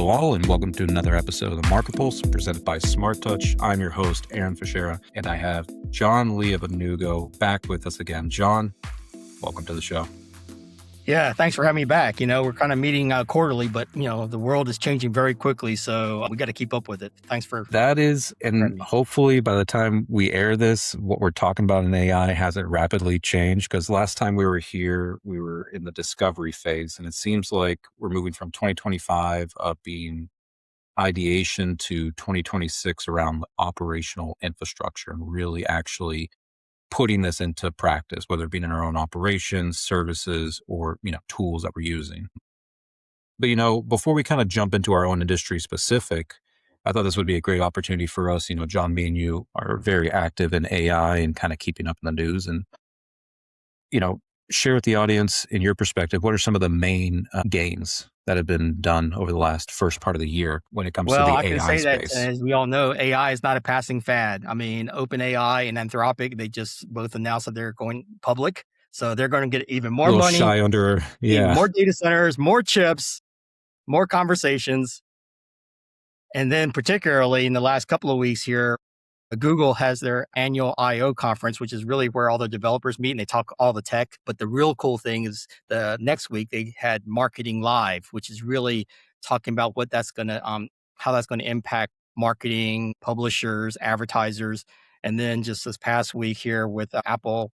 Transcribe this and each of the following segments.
Hello all, and welcome to another episode of the Market Pulse presented by Smart Touch. I'm your host, Aaron Fichera, and I have John Lee of Anewgo back with us again. John, welcome to the show. Yeah, thanks for having me back. We're kind of meeting quarterly, but the world is changing very quickly, so we got to keep up with it. Thanks for that is, and hopefully by the time we air this, what we're talking about in AI hasn't rapidly changed, because last time we were here, we were in the discovery phase, and it seems like we're moving from 2025 of being ideation to 2026 around operational infrastructure and really actually putting this into practice, whether it be in our own operations, services, or, tools that we're using. But, before we kind of jump into our own industry specific, I thought this would be a great opportunity for us. John, me and you are very active in AI and kind of keeping up in the news, and, share with the audience, in your perspective, what are some of the main gains that have been done over the last first part of the year when it comes to the I AI can say space? that, as we all know, AI is not a passing fad. I mean, OpenAI and Anthropic, they just both announced that they're going public. So they're going to get even more A little money, shy under, even more data centers, more chips, more conversations. And then particularly in the last couple of weeks here, Google has their annual I/O conference, which is really where all the developers meet and they talk all the tech. But the real cool thing is the next week they had Marketing Live, which is really talking about what that's going to, how that's going to impact marketing, publishers, advertisers. And then just this past week here with Apple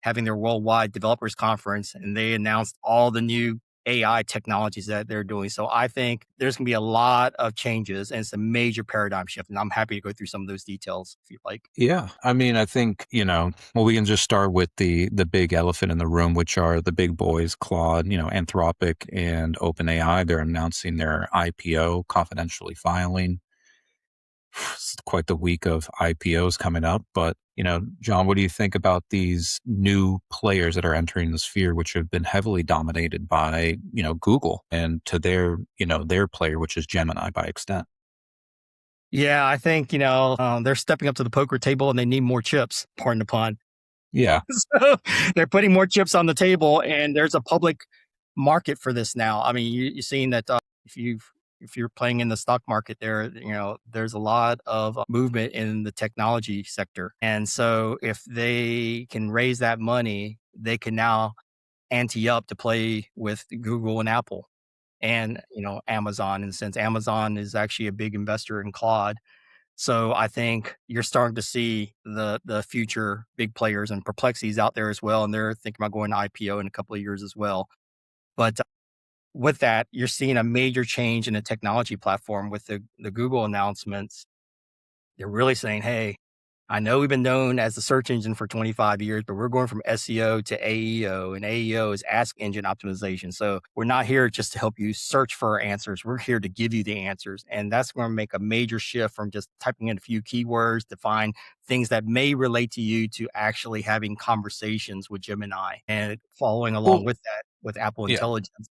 having their worldwide developers conference, and they announced all the new AI technologies that they're doing. So I think there's going to be a lot of changes, and it's a major paradigm shift. And I'm happy to go through some of those details if you'd like. Yeah. I mean, I think, we can just start with the big elephant in the room, which are the big boys, Claude, Anthropic and OpenAI. They're announcing their IPO, confidentially filing. It's quite the week of IPOs coming up. But, John, what do you think about these new players that are entering the sphere, which have been heavily dominated by, Google and to their player, which is Gemini by extent? Yeah, I think, they're stepping up to the poker table and they need more chips, pardon the pun. Yeah. So they're putting more chips on the table, and there's a public market for this now. I mean, you're seeing that if you're playing in the stock market there, there's a lot of movement in the technology sector. And so if they can raise that money, they can now ante up to play with Google and Apple and, Amazon. And since Amazon is actually a big investor in Claude, so I think you're starting to see the future big players, and Perplexity's out there as well. And they're thinking about going to IPO in a couple of years as well. But with that, you're seeing a major change in the technology platform with the Google announcements. They're really saying, hey, I know we've been known as the search engine for 25 years, but we're going from SEO to AEO, and AEO is Ask Engine Optimization. So we're not here just to help you search for answers. We're here to give you the answers. And that's going to make a major shift from just typing in a few keywords to find things that may relate to you to actually having conversations with Gemini and following along with that with Apple Intelligence.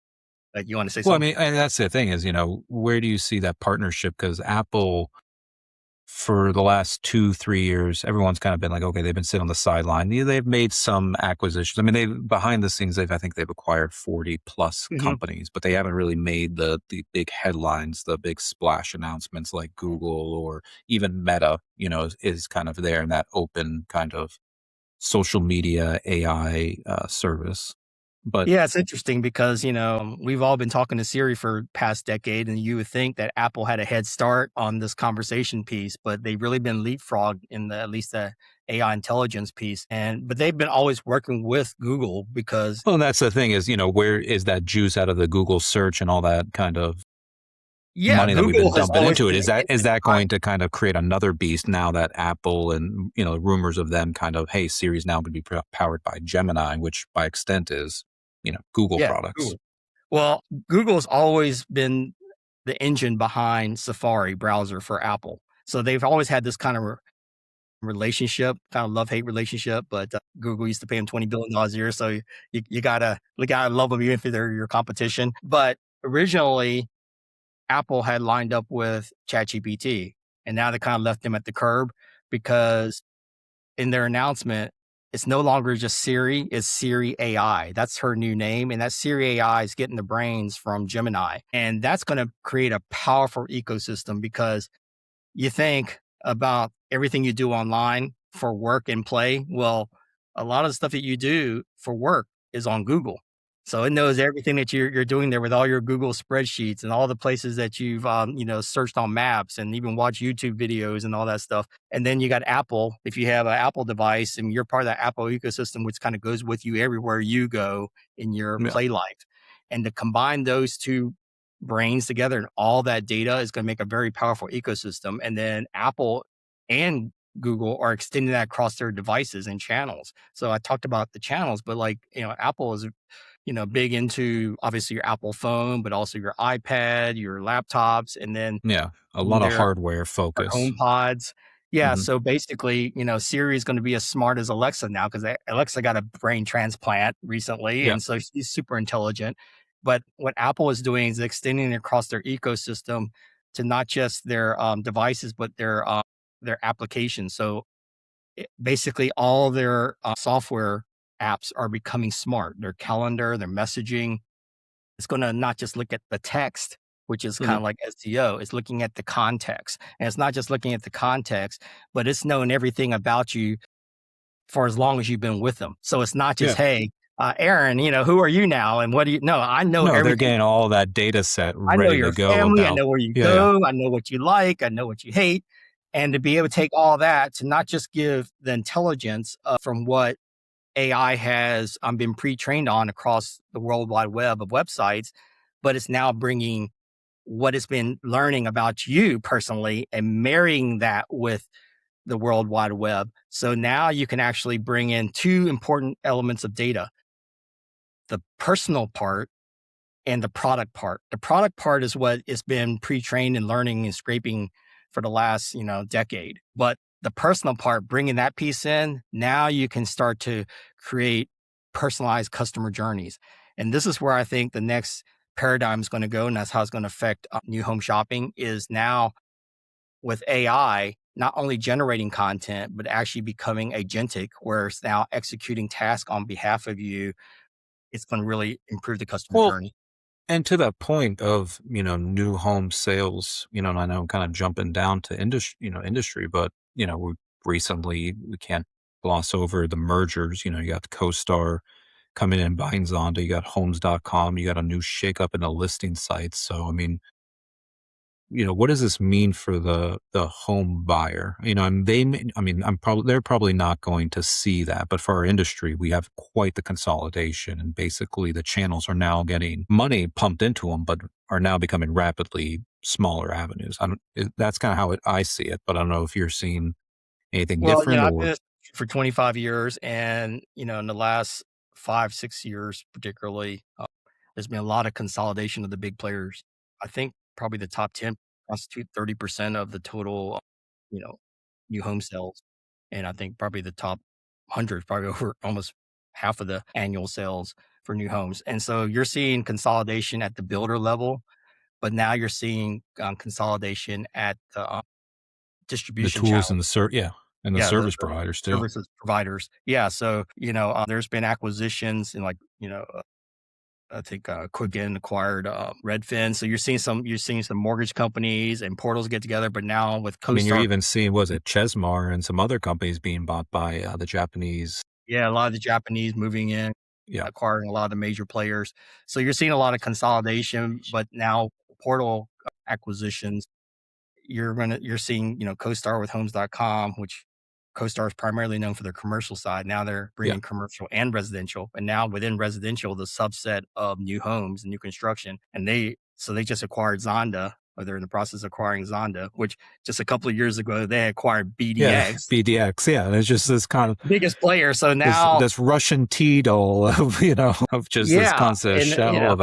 Like, you want to say something? Well, I mean, and that's the thing is, where do you see that partnership? Because Apple, for the last 2-3 years, everyone's kind of been like, okay, they've been sitting on the sideline. They've made some acquisitions. I mean, behind the scenes, I think they've acquired 40 plus companies, but they haven't really made the big headlines, the big splash announcements like Google or even Meta, is kind of there in that open kind of social media AI service. But yeah, it's interesting because, we've all been talking to Siri for past decade, and you would think that Apple had a head start on this conversation piece, but they've really been leapfrogged in at least the AI intelligence piece. But they've been always working with Google because. Well, and that's the thing is, where is that juice out of the Google search and all that kind of money that we've been Google has dumping always into it? been Is that going to kind of create another beast now that Apple and, rumors of them kind of, hey, Siri's now going to be powered by Gemini, which by extent is, Google products. Google. Well, Google's always been the engine behind Safari browser for Apple. So they've always had this kind of relationship, kind of love-hate relationship, but Google used to pay them $20 billion a year. So you gotta love them even if they're your competition. But originally, Apple had lined up with ChatGPT, and now they kind of left them at the curb because in their announcement, it's no longer just Siri, it's Siri AI. That's her new name. And that Siri AI is getting the brains from Gemini. And that's going to create a powerful ecosystem because you think about everything you do online for work and play. Well, a lot of the stuff that you do for work is on Google. So it knows everything that you're doing there with all your Google spreadsheets and all the places that you've searched on maps and even watched YouTube videos and all that stuff. And then you got Apple. If you have an Apple device and you're part of that Apple ecosystem, which kind of goes with you everywhere you go in your Yeah. play life, and to combine those two brains together and all that data is going to make a very powerful ecosystem. And then Apple and Google are extending that across their devices and channels. So I talked about the channels, but Apple is big into obviously your Apple phone, but also your iPad, your laptops, and then Yeah. A lot of their hardware focus. HomePods. Yeah, Hmm. so basically, Siri is going to be as smart as Alexa now because Alexa got a brain transplant recently, Yeah. and so she's super intelligent. But what Apple is doing is extending it across their ecosystem to not just their devices, but their applications. So basically, all their software apps are becoming smart. Their calendar, their messaging, it's going to not just look at the text, which is kind Hmm. of like SEO. It's looking at the context. And it's not just looking at the context, but it's knowing everything about you for as long as you've been with them. So it's not just, Yeah. hey, Aaron, who are you now? And what do you know? I know No, they're everything. getting all that data set I know ready to your go family. I about. know where you Yeah. Yeah. go. I know what you like. I know what you hate. And to be able to take all that to not just give the intelligence from what AI has been pre-trained on across the world wide web of websites, but it's now bringing what it's been learning about you personally and marrying that with the world wide web. So now you can actually bring in two important elements of data: the personal part and the product part. The product part is what has been pre-trained and learning and scraping for the last, decade. But the personal part, bringing that piece in, now you can start to create personalized customer journeys. And this is where I think the next paradigm is going to go, and that's how it's going to affect new home shopping. Is now with AI not only generating content but actually becoming agentic, where it's now executing tasks on behalf of you. It's going to really improve the customer Well, journey. and to that point of, new home sales, and I know I'm kind of jumping down to industry, but, we can't gloss over the mergers. You got CoStar coming in and buying Zonda, you got homes.com, you got a new shakeup in the listing sites. So, I mean, what does this mean for the home buyer? And I mean, they're probably not going to see that, but for our industry, we have quite the consolidation, and basically the channels are now getting money pumped into them, but are now becoming rapidly smaller avenues. That's kind of how I see it, but I don't know if you're seeing anything Well, different I've been or. in this for 25 years, and in the last 5, 6 years, particularly, there's been a lot of consolidation of the big players. I think probably the top 10 constitute 30% of the total, you know, new home sales, and I think probably the top 100 probably over almost half of the annual sales for new homes. And so you're seeing consolidation at the builder level, but now you're seeing consolidation at the The distribution tools channel. and yeah, and the Yeah, service the providers too. services providers. Yeah, so, there's been acquisitions and, like, I think, Quicken acquired, Redfin, so you're seeing some mortgage companies and portals get together, but now with I mean, you're CoStar. even seeing, was it Chesmar and some other companies being bought by the Japanese. Yeah, a lot of the Japanese moving in, Yeah. acquiring a lot of the major players. So you're seeing a lot of consolidation, but now portal acquisitions. You're seeing, CoStar with Homes.com, which CoStar is primarily known for their commercial side. Now they're Yeah. bringing commercial and residential, and now within residential, the subset of new homes and new construction. And they just acquired Zonda, or they're in the process of acquiring Zonda, which just a couple of years ago they acquired Yeah, BDX, BDX, yeah, there's just this kind of biggest player. So now, this Russian Tito of, of just this yeah, constant and shell of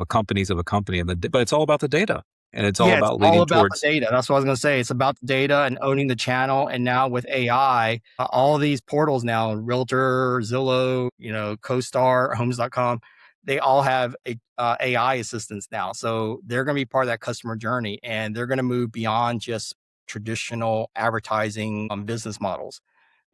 a companies of a company, but it's all about the data, and it's all yeah, it's about all leading about the towards. data. That's what I was going to say. It's about the data and owning the channel. And now with AI, all these portals now, Realtor, Zillow, CoStar, Homes.com, they all have AI assistants now. So they're going to be part of that customer journey, and they're going to move beyond just traditional advertising business models.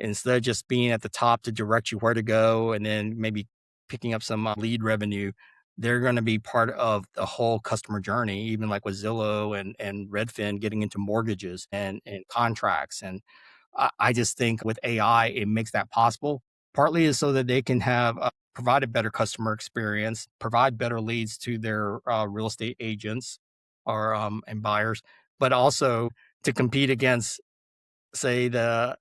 instead of just being at the top to direct you where to go and then maybe picking up some lead revenue, they're going to be part of the whole customer journey, even like with Zillow and Redfin getting into mortgages and contracts. And I just think with AI, it makes that possible. Partly is so that they can have provide a better customer experience, provide better leads to their real estate agents or and buyers, but also to compete against, say, the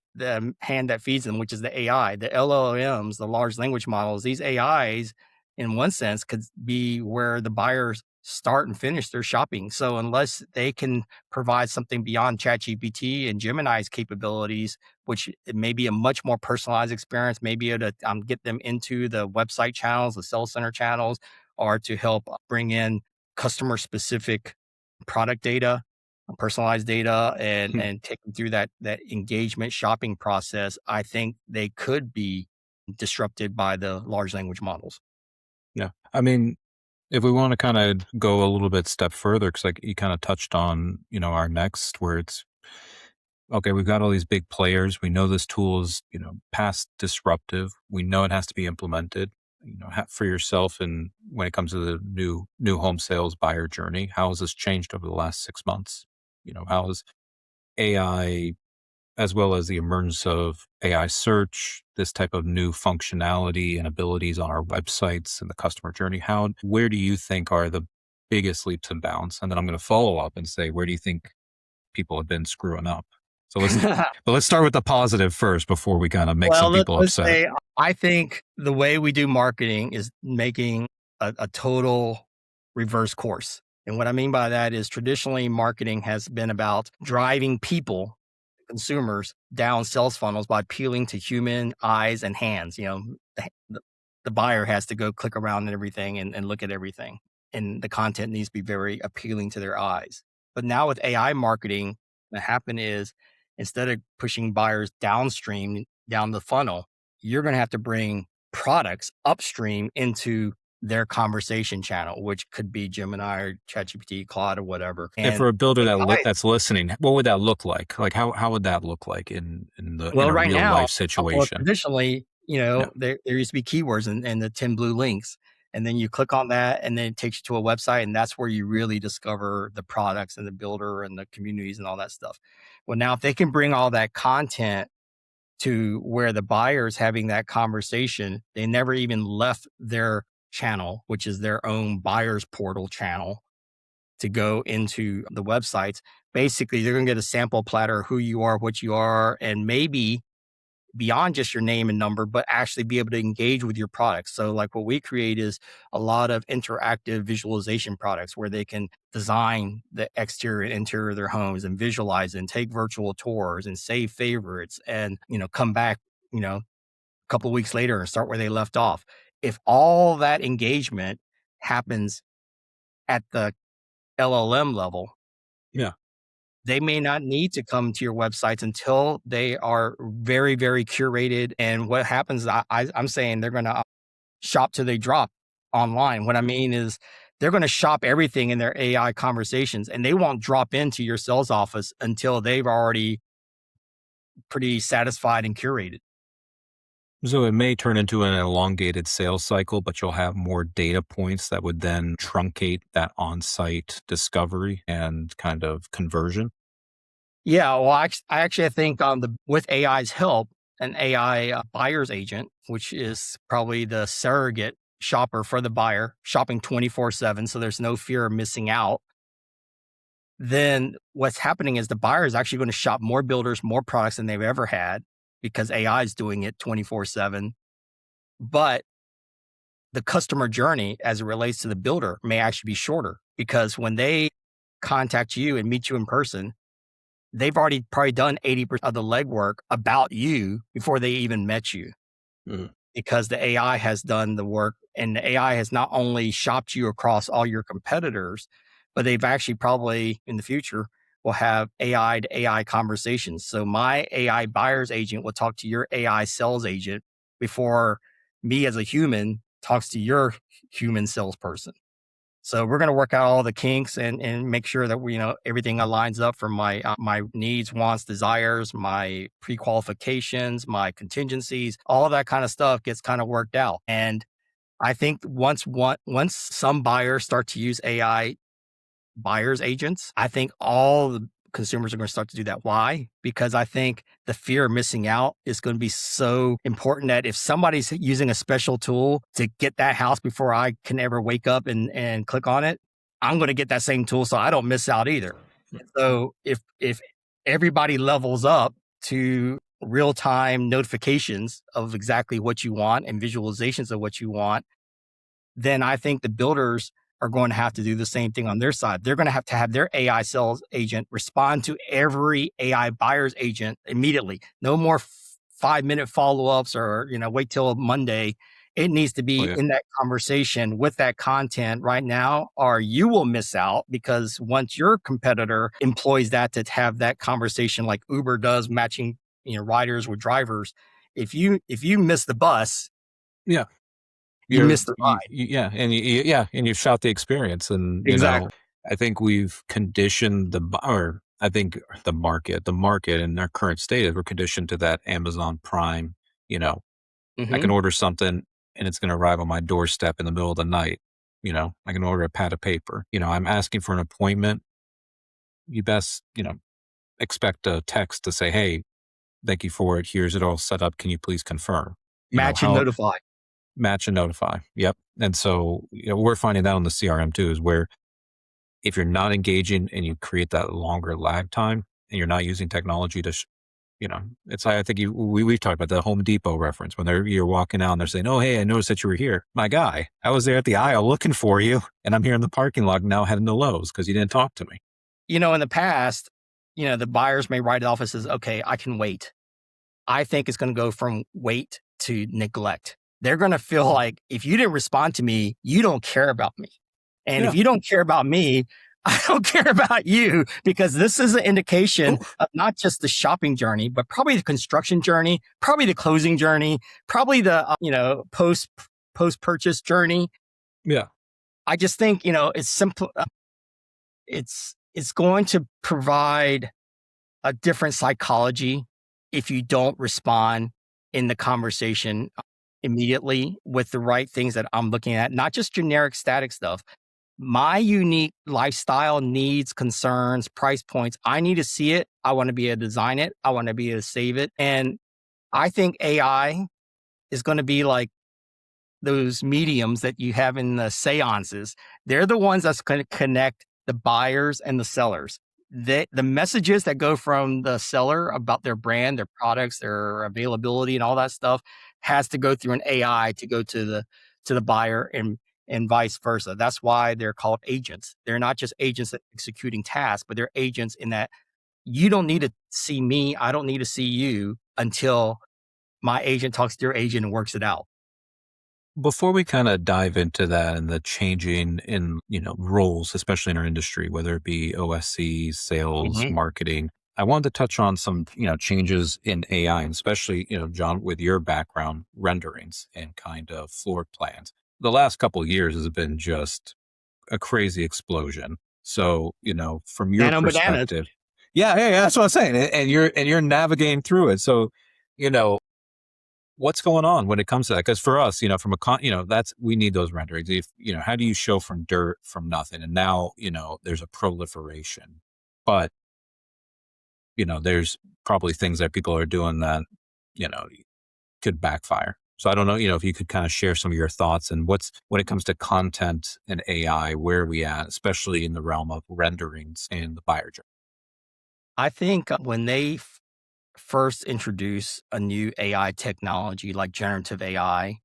hand that feeds them, which is the AI, the LLMs, the large language models. These AIs, in one sense, could be where the buyers start and finish their shopping. So unless they can provide something beyond ChatGPT and Gemini's capabilities, which it may be a much more personalized experience, maybe to get them into the website channels, the sales center channels, or to help bring in customer specific product data, personalized data, and take them through that engagement shopping process, I think they could be disrupted by the large language models. Yeah. I mean, if we want to kind of go a little bit step further, because like you kind of touched on, our next, where it's okay, we've got all these big players. We know this tool is, past disruptive. We know it has to be implemented. For yourself, and when it comes to the new home sales buyer journey, how has this changed over the last 6 months? How has AI, as well as the emergence of AI search, this type of new functionality and abilities on our websites and the customer journey, where do you think are the biggest leaps and bounds? And then I'm going to follow up and say, where do you think people have been screwing up? So let's start with the positive first before we kind of make Well, some people let's upset. say I think the way we do marketing is making a total reverse course. And what I mean by that is traditionally marketing has been about driving people, consumers, down sales funnels by appealing to human eyes and hands. The, the buyer has to go click around and everything and look at everything. And the content needs to be very appealing to their eyes. But now with AI marketing, what happened is instead of pushing buyers downstream down the funnel, you're going to have to bring products upstream into their conversation channel, which could be Gemini or ChatGPT, Claude, or whatever. And And for a builder AI, that's listening, what would that look like? Like how would that look like in well, a right real now, life well, situation? traditionally, Yeah. there used to be keywords and the 10 blue links. And then you click on that, and then it takes you to a website, and that's where you really discover the products and the builder and the communities and all that stuff. Well, now if they can bring all that content to where the buyer's having that conversation, they never even left their channel, which is their own buyer's portal channel, to go into the websites. Basically, they're going to get a sample platter of who you are, what you are, and maybe beyond just your name and number, but actually be able to engage with your products. So, like what we create is a lot of interactive visualization products where they can design the exterior and interior of their homes and visualize and take virtual tours and save favorites and, come back, a couple of weeks later and start where they left off. If all that engagement happens at the LLM level, Yeah. they may not need to come to your websites until they are very, very curated. And what happens, I'm saying they're going to shop till they drop online. What I mean is they're going to shop everything in their AI conversations, and they won't drop into your sales office until they've already pretty satisfied and curated. So it may turn into an elongated sales cycle, but you'll have more data points that would then truncate that on-site discovery and kind of conversion. Yeah, well, I think on the with AI's help, an AI buyer's agent, which is probably the surrogate shopper for the buyer, shopping 24/7, so there's no fear of missing out. Then what's happening is the buyer is actually going to shop more builders, more products than they've ever had because AI is doing it 24/7. But the customer journey as it relates to the builder may actually be shorter because when they contact you and meet you in person, they've already probably done 80% of the legwork about you before they even met you Mhm. because the AI has done the work, and the AI has not only shopped you across all your competitors, but they've actually probably in the future will have AI to AI conversations. So my AI buyer's agent will talk to your AI sales agent before me as a human talks to your human salesperson. So we're going to work out all the kinks and make sure that we, everything aligns up for my needs, wants, desires, my pre-qualifications, my contingencies, all of that kind of stuff gets kind of worked out. And I think once some buyers start to use AI buyer's agents, I think all the consumers are going to start to do that. Why? Because I think the fear of missing out is going to be so important that if somebody's using a special tool to get that house before I can ever wake up and click on it, I'm going to get that same tool so I don't miss out either. So if everybody levels up to real-time notifications of exactly what you want and visualizations of what you want, then I think the builders are going to have to do the same thing on their side. They're going to have their AI sales agent respond to every AI buyer's agent immediately. No more 5-minute follow-ups or, wait till Monday. It needs to Oh be yeah. in that conversation with that content right now, or you will miss out because once your competitor employs that to have that conversation like Uber does, matching, riders with drivers, if you miss the bus, Yeah. you miss the Yeah, and yeah, and you shot the experience, and exactly. I think we've conditioned or I think the market in our current state is we're conditioned to that Amazon Prime. You know, I can Hmm. order something and it's going to arrive on my doorstep in the middle of the night. I can order a pad of paper. I'm asking for an appointment. You best, expect a text to say, "Hey, thank you for it. Here's it all set up. Can you please confirm?" Match and How notify. match and notify. Yep. And so, we're finding that on the CRM too, is where if you're not engaging and you create that longer lag time and you're not using technology to, it's like, I think we've talked about the Home Depot reference when you're walking out and they're saying, "Oh, hey, I noticed that you were here." My guy, I was there at the aisle looking for you and I'm here in the parking lot now heading to Lowe's because you didn't talk to me. In the past, the buyers may write it off as, okay, I can wait. I think it's going to go from wait to neglect. They're going to feel like if you didn't respond to me, you don't care about me. And if Yeah. you don't care about me, I don't care about you because this is an indication Oh, of not just the shopping journey, but probably the construction journey, probably the closing journey, probably the, post purchase journey. yeah. I just think, it's simple. It's going to provide a different psychology if you don't respond in the conversation immediately with the right things that I'm looking at, not just generic static stuff. My unique lifestyle needs, concerns, price points. I need to see it. I want to be able to design it. I want to be able to save it. And I think AI is going to be like those mediums that you have in the seances. They're the ones that's going to connect the buyers and the sellers. The messages that go from the seller about their brand, their products, their availability, and all that stuff has to go through an AI to go to the buyer and vice versa. That's why they're called agents. They're not just agents that executing tasks, but they're agents in that you don't need to see me. I don't need to see you until my agent talks to your agent and works it out. Before we kind of dive into that and the changing in, roles, especially in our industry, whether it be OSC, sales, Mhm. marketing, I wanted to touch on some, changes in AI, and especially, John, with your background, renderings and kind of floor plans. The last couple of years has been just a crazy explosion. So, from your Nano bananas. perspective, yeah, yeah, yeah, that's what I'm saying. And you're navigating through it. So, you know, what's going on when it comes to that? Because for us, from that's we need those renderings. If how do you show from dirt from nothing? And now there's a proliferation, but there's probably things that people are doing that you know could backfire. So I don't know, if you could kind of share some of your thoughts and what's when it comes to content and AI, where are we at, especially in the realm of renderings and the buyer journey. I think when they first introduce a new AI technology like generative AI,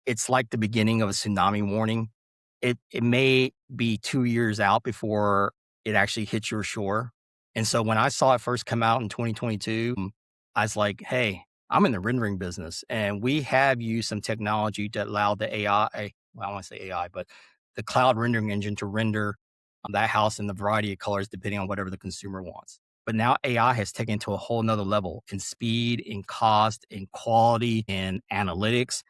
it's like the beginning of a tsunami warning. It may be 2 years out before it actually hits your shore. And so when I saw it first come out in 2022, I was like, "Hey, I'm in the rendering business, and we have used some technology to allow the AI, well, I want to say AI, but the cloud rendering engine to render that house in the variety of colors depending on whatever the consumer wants." But now AI has taken it to a whole nother level in speed, in cost, in quality, in analytics.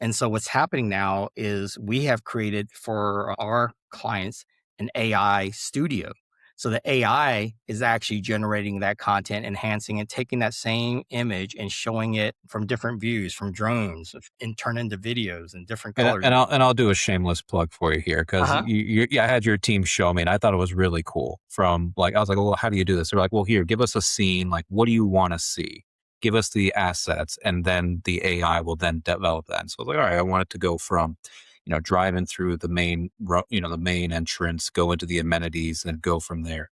And so what's happening now is we have created for our clients an AI studio. So the AI is actually generating that content, enhancing it, taking that same image and showing it from different views, from drones, and turn into videos and different colors. I'll do a shameless plug for you here because Uh-huh. yeah, I had your team show me, and I thought it was really cool. From like, I was like, well, how do you do this? They're like, well, here, give us a scene. Like, what do you want to see? Give us the assets, and then the AI will then develop that. And so I was like, all right, I want it to go from, driving through the main, the main entrance, go into the amenities, and go from there.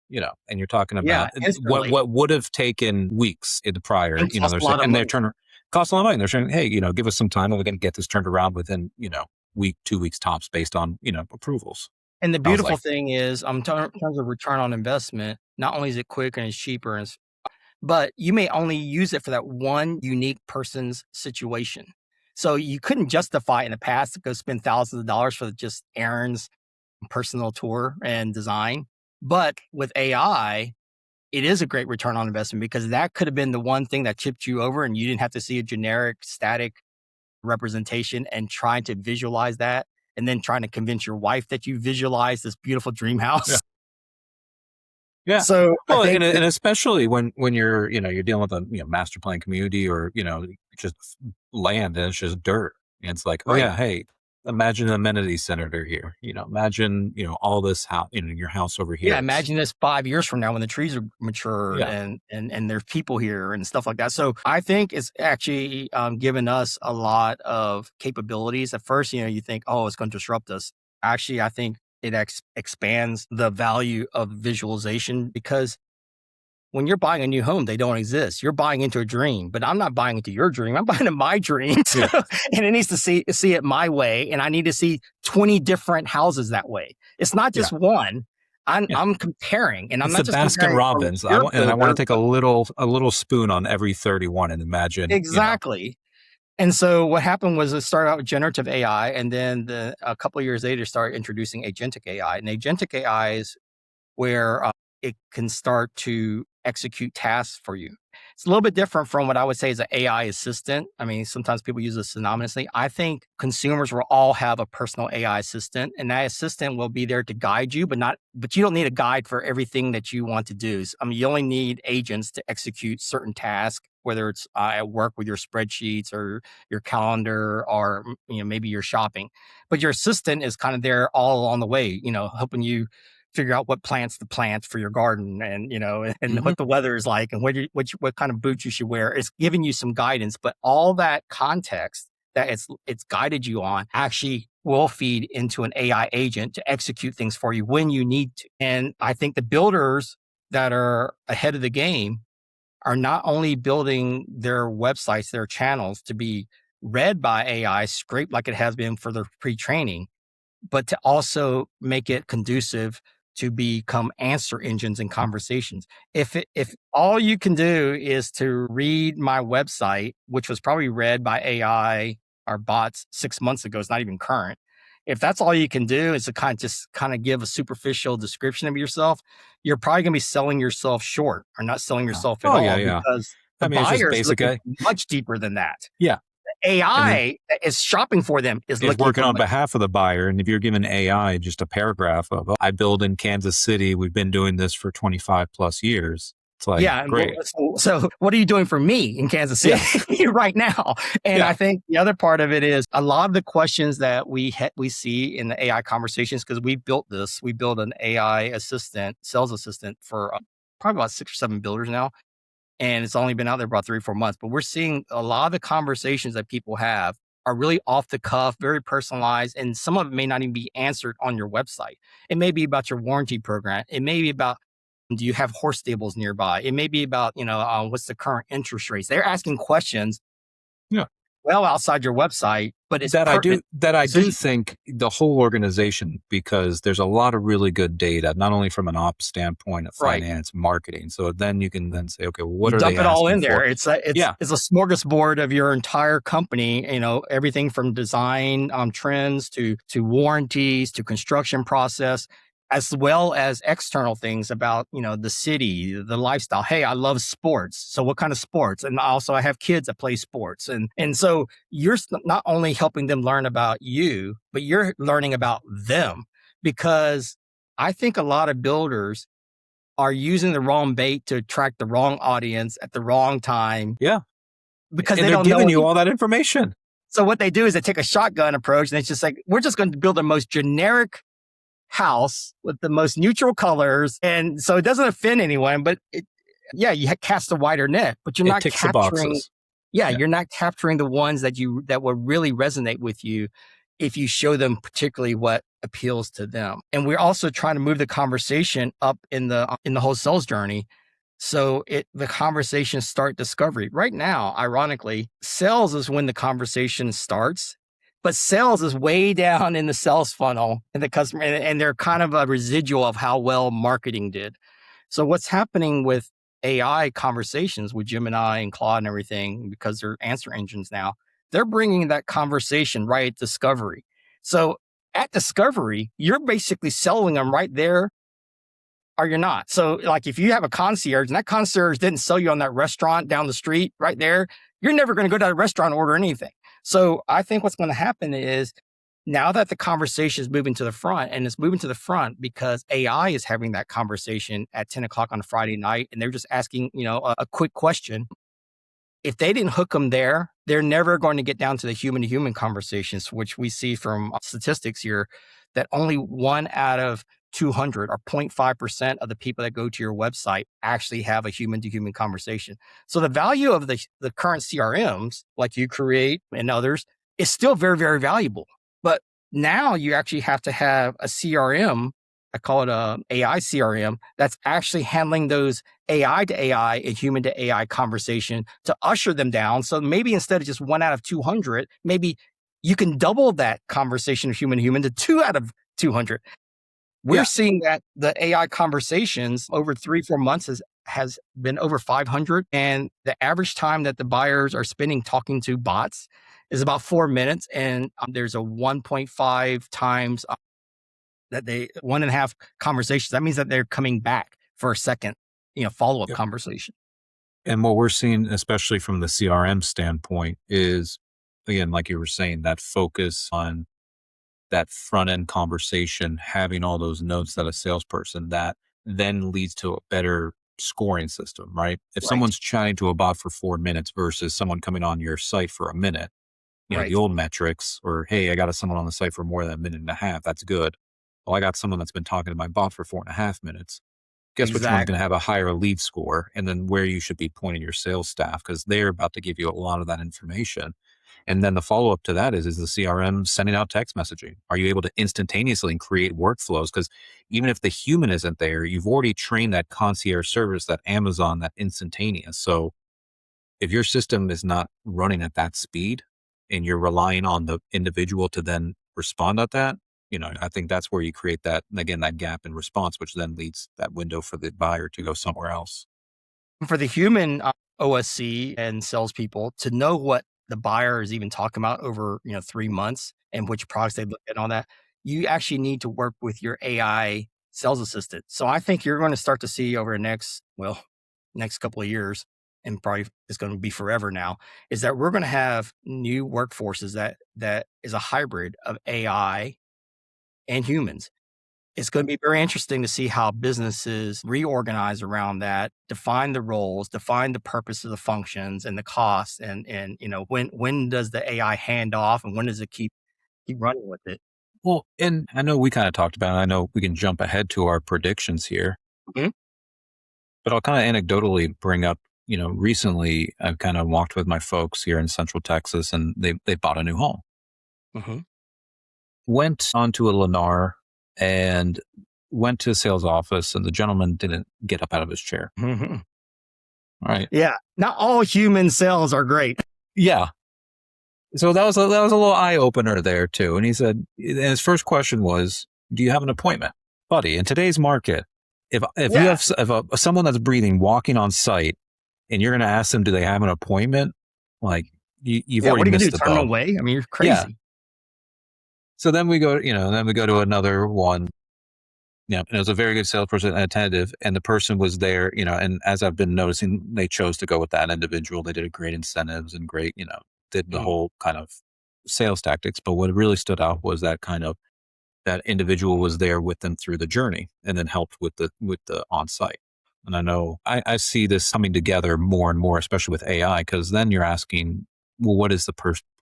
And you're talking Yeah, about instantly. what would have taken weeks in the prior. And costs a lot of And they're money. turning cost a lot of money. They're saying, hey, give us some time, and we're going to get this turned around within, week, 2 weeks tops, based on approvals. And the I was beautiful like, thing is, in terms of return on investment, not only is it quick and it's cheaper, but you may only use it for that one unique person's situation. So you couldn't justify in the past to go spend thousands of dollars for just errands, personal tour, and design. But with AI, it is a great return on investment because that could have been the one thing that tipped you over and you didn't have to see a generic, static representation and trying to visualize that and then trying to convince your wife that you visualize this beautiful dream yeah, house. yeah. So I Well, think that, and especially when you're you're dealing with a master plan community, or just land, and it's just dirt, and it's like, oh right. yeah, hey, imagine an amenity center here. Imagine all this house, your house over Yeah, here. It's imagine this 5 years from now when the trees are mature yeah, and there's people here and stuff like that. So I think it's actually given us a lot of capabilities. At first, you think, oh, it's going to disrupt us. Actually, I think it expands the value of visualization because when you're buying a new home, they don't exist. You're buying into a dream, but I'm not buying into your dream. I'm buying into my dream. yeah, And it needs to see it my way. And I need to see 20 different houses that way. It's not yeah, just one. I'm, yeah. I'm comparing, and I'm It's not the just Baskin comparing from a Robbins. pure I want to builder, take but a little spoon on every 31 and imagine. exactly. And so what happened was it started out with generative AI, and then a couple of years later started introducing agentic AI. And agentic AI is where it can start to execute tasks for you. It's a little bit different from what I would say is an AI assistant. I mean, sometimes people use it synonymously. I think consumers will all have a personal AI assistant, and that assistant will be there to guide you, but you don't need a guide for everything that you want to do. I mean, you only need agents to execute certain tasks, whether it's at work with your spreadsheets or your calendar, or maybe your shopping. But your assistant is kind of there all along the way, helping you figure out what plants to plant for your garden, and and Hmm. what the weather is like, and what kind of boots you should wear. It's giving you some guidance, but all that context that it's guided you on actually will feed into an AI agent to execute things for you when you need to. And I think the builders that are ahead of the game are not only building their websites, their channels to be read by AI, scraped like it has been for their pre-training, but to also make it conducive to become answer engines in conversations. If all you can do is to read my website, which was probably read by AI or bots 6 months ago, it's not even current. If that's all you can do is to kind of give a superficial description of yourself, you're probably going to be selling yourself short or not selling Yeah. yourself at Oh yeah, all yeah. because the I mean, it's just buyer's basic. looking much deeper than that. Yeah, and then AI that is shopping for them is is looking working for on much. behalf of the buyer. And if you're giving AI just a paragraph of, "Oh, I build in Kansas City, we've been doing this for 25 plus years," it's like, Yeah, and great. so what are you doing for me in Kansas Yeah, City right now? And I yeah, think the other part of it is a lot of the questions that we see in the AI conversations, because we built an AI assistant, sales assistant for probably about 6 or 7 builders now, and it's only been out there about 3 or 4 months. But we're seeing a lot of the conversations that people have are really off the cuff, very personalized, and some of it may not even be answered on your website. It may be about your warranty program. It may be about, do you have horse stables nearby? It may be about, what's the current interest rates? They're asking questions yeah. well outside your website, but it's That I pertinent do to that the I do decision. think the whole organization, because there's a lot of really good data, not only from an ops standpoint of Right. finance, marketing. So then you can then say, okay, well, what You are they dump it all asking in for? there. Yeah, It's a smorgasbord of your entire company, everything from design trends to warranties to construction process. as well as external things about, the city, the lifestyle. Hey, I love sports. So what kind of sports? And also I have kids that play sports. And so you're not only helping them learn about you, but you're learning about them, because I think a lot of builders are using the wrong bait to attract the wrong audience at the wrong time Yeah. because And they they're don't know giving you any. all that information. So what they do is they take a shotgun approach, and it's just like, we're just going to build the most generic house with the most neutral colors. And so it doesn't offend anyone, but yeah, you cast a wider net, but you're It not ticks the capturing, boxes. yeah, Yeah. you're not capturing the ones that will really resonate with you if you show them particularly what appeals to them. And we're also trying to move the conversation up in the whole sales journey. So the conversations start discovery. Right now, ironically, sales is when the conversation starts, but sales is way down in the sales funnel and the customer, and they're kind of a residual of how well marketing did. So what's happening with AI conversations with Gemini and Claude and everything, because they're answer engines now, they're bringing that conversation right at discovery. So at discovery, you're basically selling them right there, or you're not. So like if you have a concierge and that concierge didn't sell you on that restaurant down the street right there, you're never going to go to that restaurant and order anything. So I think what's going to happen is, now that the conversation is moving to the front, and it's moving to the front because AI is having that conversation at 10 o'clock on a Friday night, and they're just asking, a quick question. If they didn't hook them there, they're never going to get down to the human to human conversations, which we see from statistics here, that only 1 out of 200 or 0.5% of the people that go to your website actually have a human to human conversation. So the value of the current CRMs, like you create and others, is still very, very valuable. But now you actually have to have a CRM. I call it a AI CRM that's actually handling those AI to AI and human to AI conversation to usher them down. So maybe instead of just 1 out of 200, maybe you can double that conversation of human to human to 2 out of 200. We're Yeah. seeing that the AI conversations over 3-4 months has been over 500, and the average time that the buyers are spending talking to bots is about 4 minutes. And there's a 1.5 times that they 1.5 conversations. That means that they're coming back for a second, follow up Yep. conversation. And what we're seeing, especially from the CRM standpoint, is again, like you were saying, that focus on that front end conversation, having all those notes that a salesperson, that then leads to a better scoring system, right? If Right, someone's chatting to a bot for 4 minutes versus someone coming on your site for a minute, the right, old metrics, or hey, I got someone on the site for more than a minute and a half. That's good. Well, I got someone that's been talking to my bot for 4.5 minutes. Guess which one's going to exactly. have a higher lead score, and then where you should be pointing your sales staff, because they're about to give you a lot of that information. And then the follow up to that is the CRM sending out text messaging? Are you able to instantaneously create workflows? Because even if the human isn't there, you've already trained that concierge service, that Amazon, that instantaneous. So if your system is not running at that speed and you're relying on the individual to then respond at that, I think that's where you create that, again, that gap in response, which then leads that window for the buyer to go somewhere else. For the human OSC and salespeople to know what the buyer is even talking about over 3 months and which products they look at and all that, you actually need to work with your AI sales assistant. So I think you're going to start to see over the next couple of years, and probably it's going to be forever now, is that we're going to have new workforces that is a hybrid of AI and humans. It's going to be very interesting to see how businesses reorganize around that, define the roles, define the purpose of the functions and the costs, and when does the AI hand off and when does it keep running with it? Well, and I know we kind of talked about it. I know we can jump ahead to our predictions here, Mhm, but I'll kind of anecdotally bring up, recently I've kind of walked with my folks here in Central Texas, and they bought a new home. mhm, Went onto a Lennar and went to a sales office, and the gentleman didn't get up out of his chair. mhm. All right. Yeah, not all human cells are great. Yeah. So that was a little eye opener there too. And he said, and his first question was, "Do you have an appointment, buddy?" In today's market, if you Yeah, have someone that's breathing walking on site, and you're going to ask them, "Do they have an appointment?" Like you've yeah. already What are you gonna missed do? the Turn them boat. away? I mean, you're Yeah. crazy. So then we go to another one. Yeah, and it was a very good salesperson and attentive, and the person was there, and as I've been noticing, they chose to go with that individual. They did a great incentives and great, did the Mm. whole kind of sales tactics. But what really stood out was that that individual was there with them through the journey and then helped with the on-site. And I know I see this coming together more and more, especially with AI, because then you're asking, well, what is the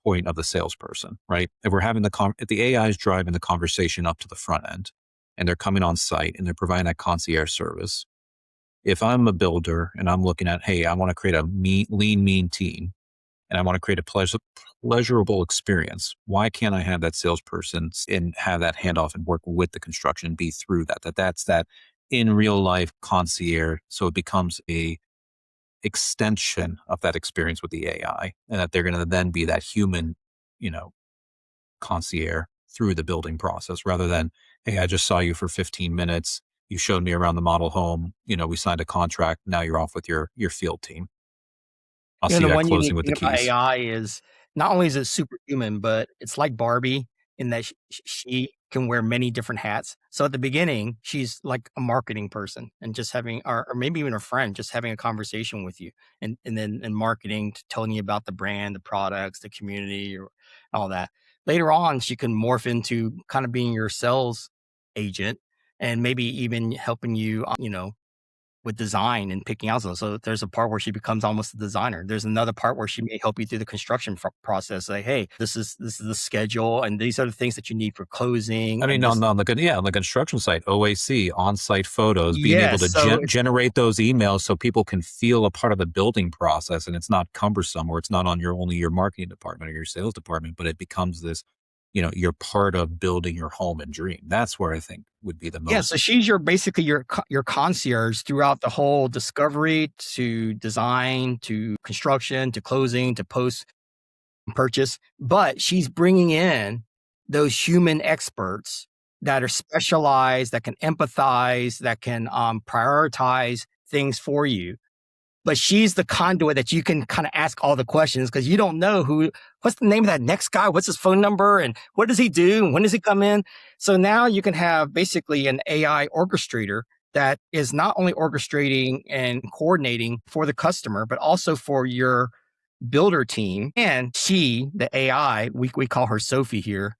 point of the salesperson, right? If we're having if the AI is driving the conversation up to the front end and they're coming on site and they're providing that concierge service. If I'm a builder and I'm looking at, hey, I want to create a lean, mean team and I want to create a pleasurable experience. Why can't I have that salesperson and have that handoff and work with the construction and be through that's that in real life concierge. So it becomes a extension of that experience with the AI and that they're going to then be that human, you know, concierge through the building process rather than, hey, I just saw you for 15 minutes. You showed me around the model home. We signed a contract. Now you're off with your field team. I'll see The you at one unique closing with the thing about keys. AI is not only is it superhuman, but it's like Barbie in that she can wear many different hats. So at the beginning, she's like a marketing person and just having, or maybe even a friend, just having a conversation with you, and then in marketing, telling you about the brand, the products, the community, or all that. Later on, she can morph into kind of being your sales agent and maybe even helping you, with design and picking out those. So there's a part where she becomes almost a designer. There's another part where she may help you through the construction process. Like, hey, this is the schedule, and these are the things that you need for closing, I and mean, this. on the construction site, OAC, on-site photos, being able Yes, to so it's generate those emails so people can feel a part of the building process, and it's not cumbersome, or it's not on only your marketing department or your sales department, but it becomes this, you're part of building your home and dream. That's where I think would be the yeah. So most. she's basically your concierge throughout the whole discovery to design to construction to closing to post purchase, but she's bringing in those human experts that are specialized, that can empathize, that can prioritize things for you. But she's the conduit that you can kind of ask all the questions because you don't know what's the name of that next guy? What's his phone number? And what does he do? And when does he come in? So now you can have basically an AI orchestrator that is not only orchestrating and coordinating for the customer, but also for your builder team. And she, the AI, we call her Sophie here.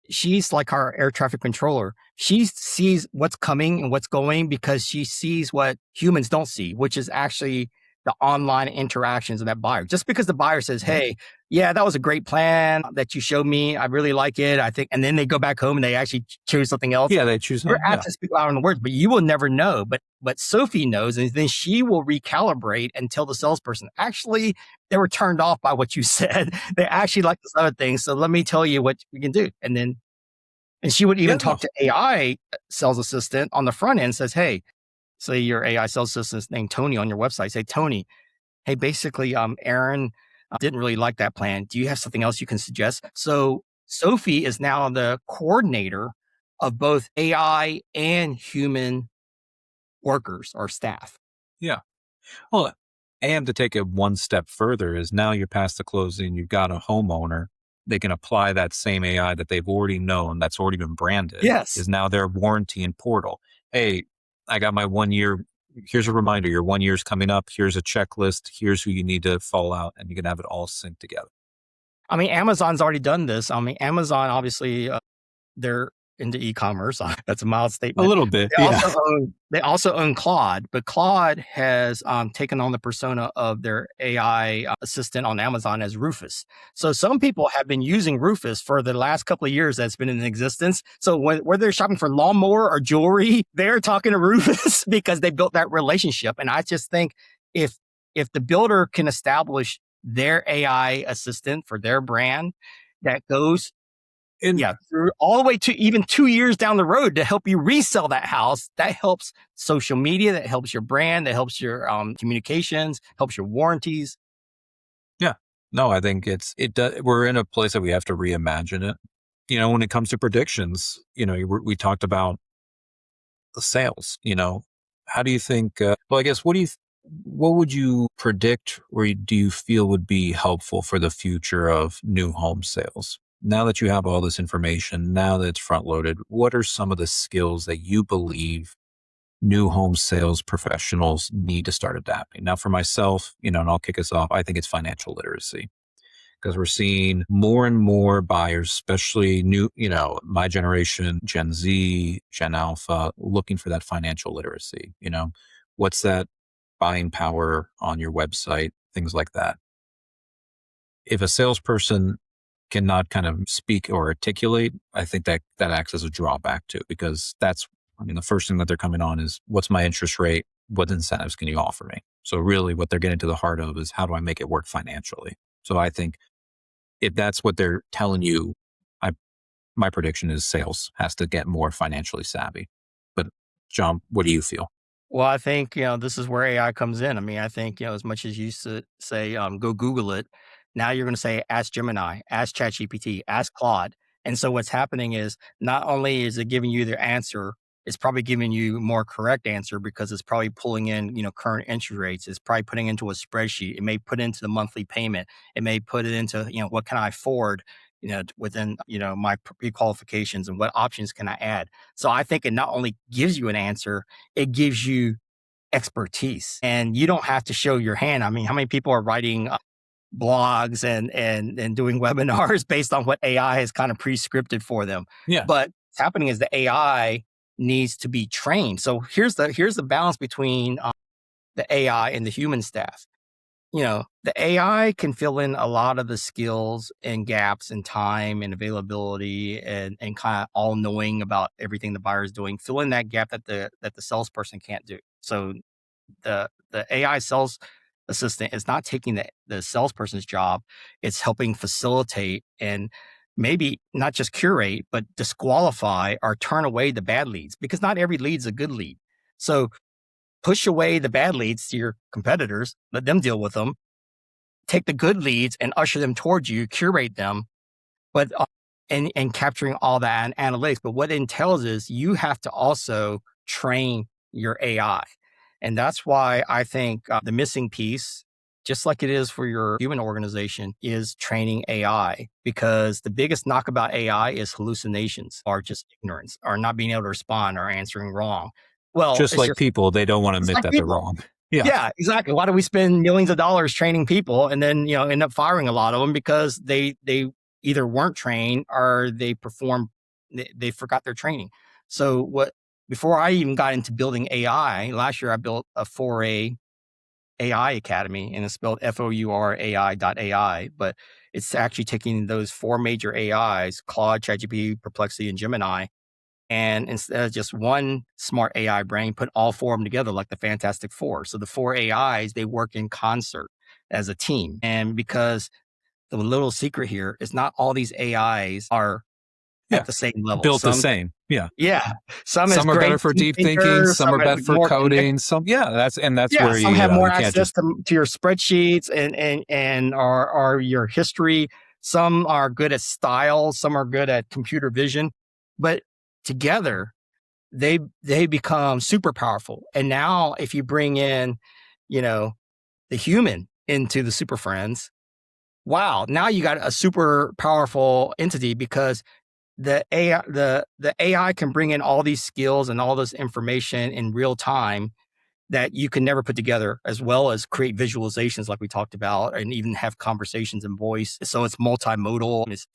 She's like our air traffic controller. She sees what's coming and what's going because she sees what humans don't see, which is actually the online interactions of that buyer. Just because the buyer says, hey, yeah, that was a great plan that you showed me. I really like it. I think, and then they go back home and they actually choose something else. Yeah, they choose. You're Yeah, apt to speak out on the words, but you will never know. But Sophie knows, and then she will recalibrate and tell the salesperson, actually, they were turned off by what you said. They actually like this other thing. So let me tell you what we can do. And she would even yeah, no, talk to AI sales assistant on the front end, says, hey, say your AI sales assistant is named Tony on your website. Say, Tony, hey, basically, Aaron didn't really like that plan. Do you have something else you can suggest? So Sophie is now the coordinator of both AI and human workers or staff. yeah. Well, and to take it one step further is now you're past the closing, you've got a homeowner. They can apply that same AI that they've already known, that's already been branded, Yes. is now their warranty and portal. Hey, I got my 1 year. Here's a reminder, your 1 year's coming up. Here's a checklist. Here's who you need to fall out, and you can have it all synced together. I mean, Amazon's already done this. I mean, Amazon obviously they're into e-commerce. That's a mild A statement. little bit. They Yeah. also own Claude, but Claude has taken on the persona of their AI assistant on Amazon as Rufus. So some people have been using Rufus for the last couple of years that's been in existence. So whether they're shopping for lawnmower or jewelry, they're talking to Rufus because they built that relationship. And I just think if if the builder can establish their AI assistant for their brand that goes And through all the way to even 2 years down the road to help you resell that house. That helps social media, that helps your brand, that helps your communications, helps your warranties. yeah, no, I think it does. We're in a place that we have to reimagine it. When it comes to predictions, we talked about the sales, how do you think, well, I guess, what would you predict or do you feel would be helpful for the future of new home sales? now that you have all this information, now that it's front loaded, what are some of the skills that you believe new home sales professionals need to start adapting? Now, for myself, and I'll kick us off, I think it's financial literacy because we're seeing more and more buyers, especially new, my generation, Gen Z, Gen Alpha, looking for that financial literacy. What's that buying power on your website, things like that. If a salesperson cannot kind of speak or articulate, I think that acts as a drawback too, because the first thing that they're coming on is what's my interest rate? What incentives can you offer me? So really what they're getting to the heart of is how do I make it work financially? So I think if that's what they're telling you, I my prediction is sales has to get more financially savvy. But John, what do you feel? Well, I think, this is where AI comes in. I mean, I think, as much as you used to say, go Google it, now you're going to say, ask Gemini, ask ChatGPT, ask Claude. And so what's happening is not only is it giving you the answer, it's probably giving you more correct answer because it's probably pulling in, current interest rates. It's probably putting into a spreadsheet. It may put into the monthly payment. It may put it into, what can I afford, within, my pre-qualifications and what options can I add? So I think it not only gives you an answer, it gives you expertise and you don't have to show your hand. I mean, how many people are writing blogs and doing webinars based on what AI has kind of pre-scripted for them? Yeah. But what's happening is the AI needs to be trained. So here's the balance between the AI and the human staff. The AI can fill in a lot of the skills and gaps in time and availability and kind of all knowing about everything the buyer is doing, fill in that gap that the salesperson can't do. So the AI sales assistant is not taking the salesperson's job. It's helping facilitate and maybe not just curate, but disqualify or turn away the bad leads because not every lead's a good lead. So push away the bad leads to your competitors, let them deal with them, take the good leads and usher them towards you, curate them, but and capturing all that analytics. But what it entails is you have to also train your AI. And that's why I think the missing piece, just like it is for your human organization, is training AI. Because the biggest knock about AI is hallucinations or just ignorance or not being able to respond or answering wrong. Well, Just like people, they don't want to it's admit like that they're people. wrong. Yeah. Yeah, exactly. Why do we spend millions of dollars training people and then, end up firing a lot of them because they either weren't trained or they forgot their training. So before I even got into building AI, last year I built a 4A AI Academy and it's spelled FOURAI.ai, but it's actually taking those four major AIs, Claude, ChatGPT, Perplexity, and Gemini, and instead of just one smart AI brain, put all four of them together like the Fantastic Four. So the four AIs, they work in concert as a team. And because the little secret here is not all these AIs are at Yeah. the same level. Built the same. Yeah. Yeah, some is Some are better great for deep deep thinking, thinkers, some some are are better for more connect. coding. That's Yeah, where some have more you can't access just to your spreadsheets and or your history. Some are good at style, some are good at computer vision, but together they become super powerful. And now if you bring in, you know, the human into the super friends, wow, now you got a super powerful entity because the AI can bring in all these skills and all this information in real time that you can never put together, as well as create visualizations like we talked about, and even have conversations in voice. So it's multimodal. It's,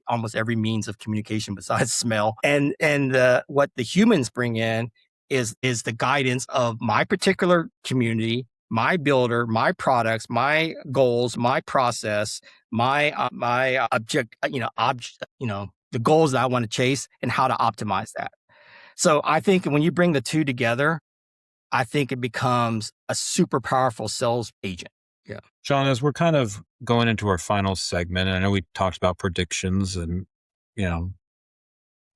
almost every means of communication besides smell. And what the humans bring in is the guidance of my particular community, my builder, my products, my goals, my process, my object, the goals that I want to chase and how to optimize that. So I think when you bring the two together, I think it becomes a super powerful sales agent. Yeah. John, as we're kind of going into our final segment, and I know we talked about predictions and, you know,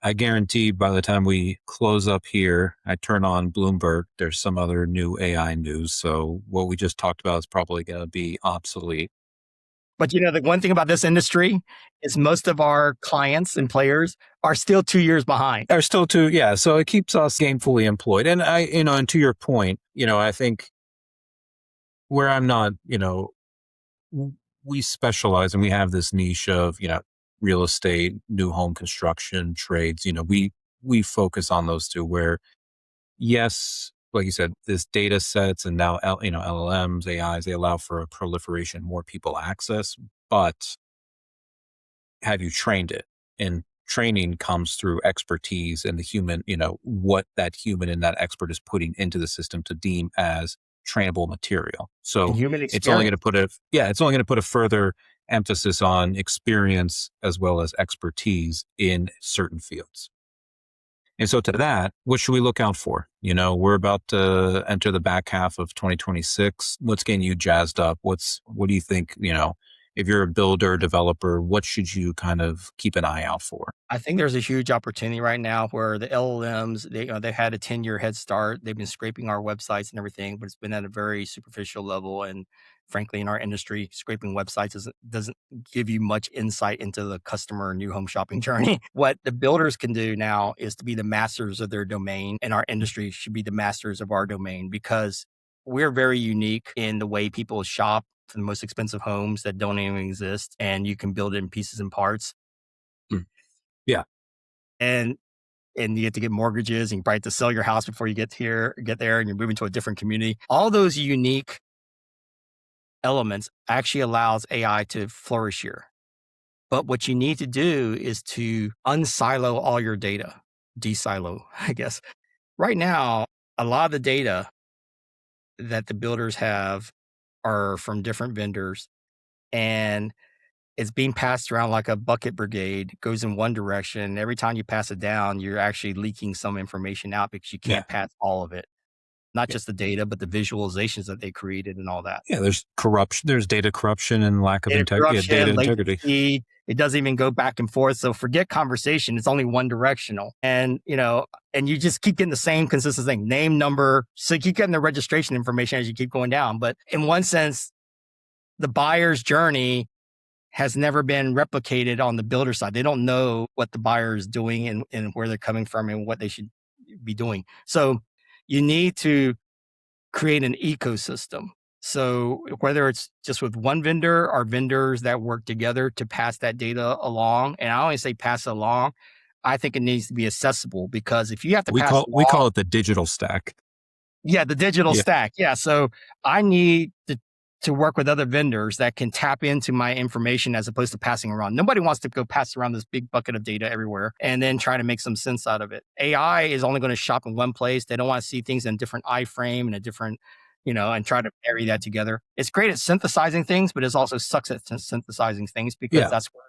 I guarantee by the time we close up here, I turn on Bloomberg, there's some other new AI news. So what we just talked about is probably going to be obsolete. But the one thing about this industry is most of our clients and players are still 2 years behind. Are still too, yeah. So it keeps us gainfully employed. And and to your point, I think where I'm not, we specialize and we have this niche of, real estate, new home construction, trades. We focus on those two where, yes, like you said, this data sets and now LLMs, AIs, they allow for a proliferation, more people access, but have you trained it? And training comes through expertise and the human, what that human and that expert is putting into the system to deem as trainable material. And So human it's only going to experience. it's only going to put a further emphasis on experience as well as expertise in certain fields. And so to that, what should we look out for? We're about to enter the back half of 2026. What's getting you jazzed up? What do you think, if you're a builder, developer, what should you kind of keep an eye out for? I think there's a huge opportunity right now where the LLMs, they had a 10-year head start. They've been scraping our websites and everything, but it's been at a very superficial level. And frankly, in our industry, scraping websites doesn't give you much insight into the customer new home shopping journey. What the builders can do now is to be the masters of their domain, and our industry should be the masters of our domain, because we're very unique in the way people shop for the most expensive homes that don't even exist, and you can build it in pieces and parts. Mm. Yeah. And you have to get mortgages, and you probably have to sell your house before you get there, and you're moving to a different community. All those unique elements actually allows AI to flourish here. But what you need to do is to unsilo all your data, desilo, I guess. Right now, a lot of the data that the builders have are from different vendors, and it's being passed around like a bucket brigade, goes in one direction. Every time you pass it down, you're actually leaking some information out because you Yeah. can't pass all of it. Not Yeah. just the data, but the visualizations that they created and all that. Yeah. There's corruption. There's data corruption and lack of Data data corruption, integrity. latency, it doesn't even go back and forth. So forget conversation. It's only one directional. And you just keep getting the same consistent thing, name, number. So you keep getting the registration information as you keep going down. But in one sense, the buyer's journey has never been replicated on the builder side. They don't know what the buyer is doing and where they're coming from and what they should be doing. So you need to create an ecosystem. So whether it's just with one vendor or vendors that work together to pass that data along, and I only say pass it along, I think it needs to be accessible, because if you have to We pass call it we along, call it the digital stack. yeah, the digital Yeah. stack. Yeah. So I need to work with other vendors that can tap into my information as opposed to passing around. Nobody wants to go pass around this big bucket of data everywhere and then try to make some sense out of it. AI is only going to shop in one place. They don't want to see things in a different iframe and a different, and try to marry that together. It's great at synthesizing things, but it also sucks at synthesizing things, because Yeah. that's where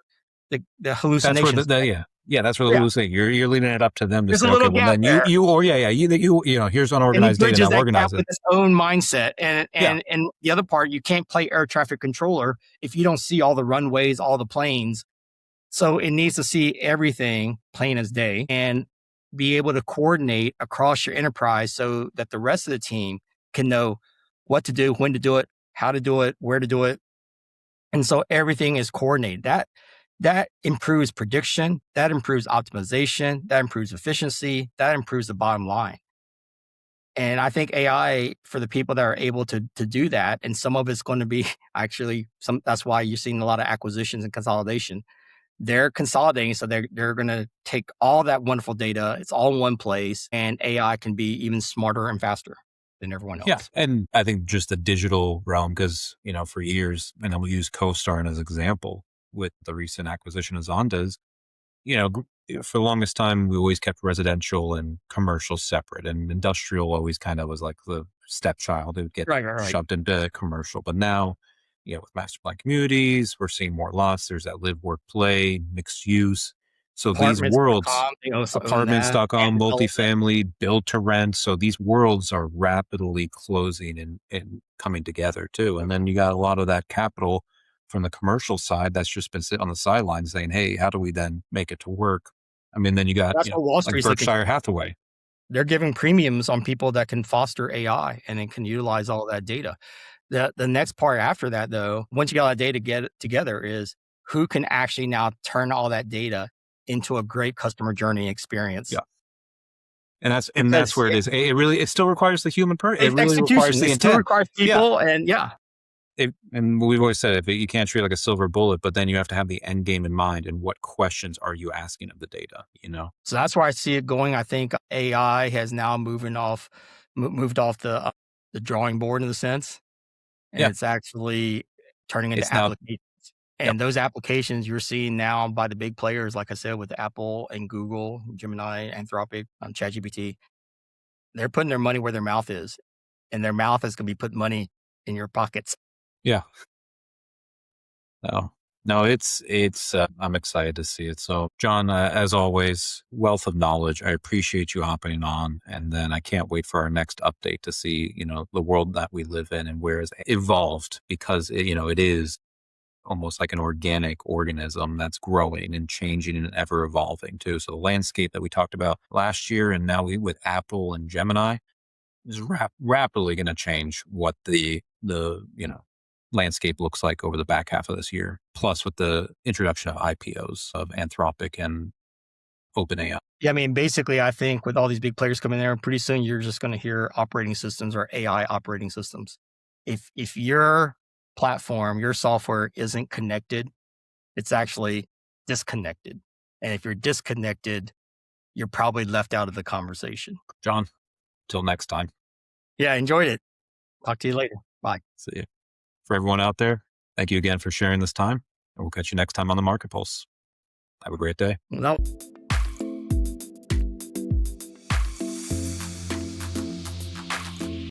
the That's where hallucinations. that's where the Yeah. hallucination. You're leaving it up to them to There's a say, okay, little well gap then there. here's And he unorganized data. bridges Now that gap organize it. with his own mindset. And Yeah. and and the other part, you can't play air traffic controller if you don't see all the runways, all the planes. So it needs to see everything plain as day and be able to coordinate across your enterprise so that the rest of the team can know what to do, when to do it, how to do it, where to do it. And so everything is coordinated. That improves prediction, that improves optimization, that improves efficiency, that improves the bottom line. And I think AI, for the people that are able to do that, and some of it's going to be actually that's why you're seeing a lot of acquisitions and consolidation. They're consolidating, so they're going to take all that wonderful data. It's all in one place, and AI can be even smarter and faster than everyone Yeah. else. And I think just the digital realm, because, for years, and we'll use CoStar as an example with the recent acquisition of Zondas, for the longest time, we always kept residential and commercial separate, and industrial always kind of was like the stepchild. It would get Right, right, right. shoved into commercial. But now, with master plan communities, we're seeing more lots. There's that live, work, play, mixed use. So these worlds, Apartments.com, they also own that, apartments.com, and development. multifamily, build to rent. So these worlds are rapidly closing and coming together too. And then you got a lot of that capital from the commercial side that's just been sitting on the sidelines saying, hey, how do we then make it to work? I mean, then you got, That's what Wall like Street's looking. Berkshire Hathaway. They're giving premiums on people that can foster AI and then can utilize all that data. The next part after that, though, once you got all that data get together, is who can actually now turn all that data into a great customer journey experience. Yeah. And that's Because where it is. It still requires the human person. It it's really requires execution. the It still intent. requires Yeah. people, and yeah. And we've always said if you can't treat it like a silver bullet, but then you have to have the end game in mind and what questions are you asking of the data, you know? So that's where I see it going. I think AI has now moved off the drawing board in a sense, and Yeah. it's actually turning into It's now, applications. yep. And those applications you're seeing now by the big players, like I said, with Apple and Google, Gemini, Anthropic, ChatGPT, they're putting their money where their mouth is, and their mouth is going to be putting money in your pockets. Yeah. No, no, I'm excited to see it. So, John, as always, wealth of knowledge. I appreciate you hopping on, and then I can't wait for our next update to see, the world that we live in and where it's evolved because it is almost like an organic organism that's growing and changing and ever evolving too. So the landscape that we talked about last year, and now with Apple and Gemini, is rapidly going to change what the landscape looks like over the back half of this year. Plus, with the introduction of IPOs of Anthropic and OpenAI. Yeah, I mean, basically, I think with all these big players coming there, pretty soon you're just going to hear operating systems or AI operating systems. If your platform, your software isn't connected, it's actually disconnected. And if you're disconnected, you're probably left out of the conversation. John, till next time. Yeah, enjoyed it. Talk to you later. Bye. See you. For everyone out there, thank you again for sharing this time, and we'll catch you next time on the Market Pulse. Have a great day. No.